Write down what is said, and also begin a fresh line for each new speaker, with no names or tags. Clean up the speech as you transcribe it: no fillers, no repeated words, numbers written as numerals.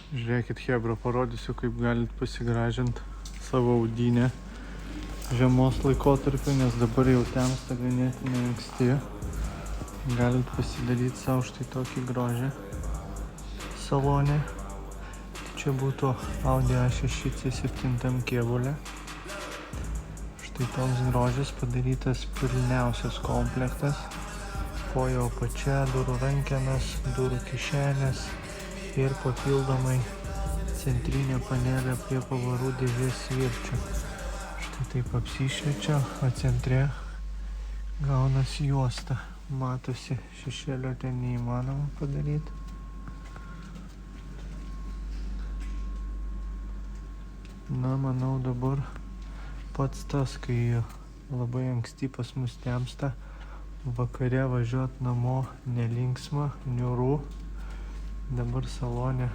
Žiūrėkit, hebra, parodysiu, kaip galit pasigražinti savo audinę žiemos laikotarpiu, nes dabar jau temsta ganėtinai anksti. Galit pasidaryti savo štai tokį grožį salone. Čia būtų Audi A6 C7 kėbulė. Štai toks grožis padarytas pilniausias komplektas. Po jo apačia, durų rankenas, durų kišenės ir papildomai centrinė panelė prie pavarų dėžės svirčių. Štai taip apsišviečia, o centre gaunasi juosta. Matosi, šešėlio ten neįmanoma padaryti. Na, manau dabar pats tas, kai labai anksti pas mus temsta, vakare važiuot namo nelinksma, niūru. Dabar salone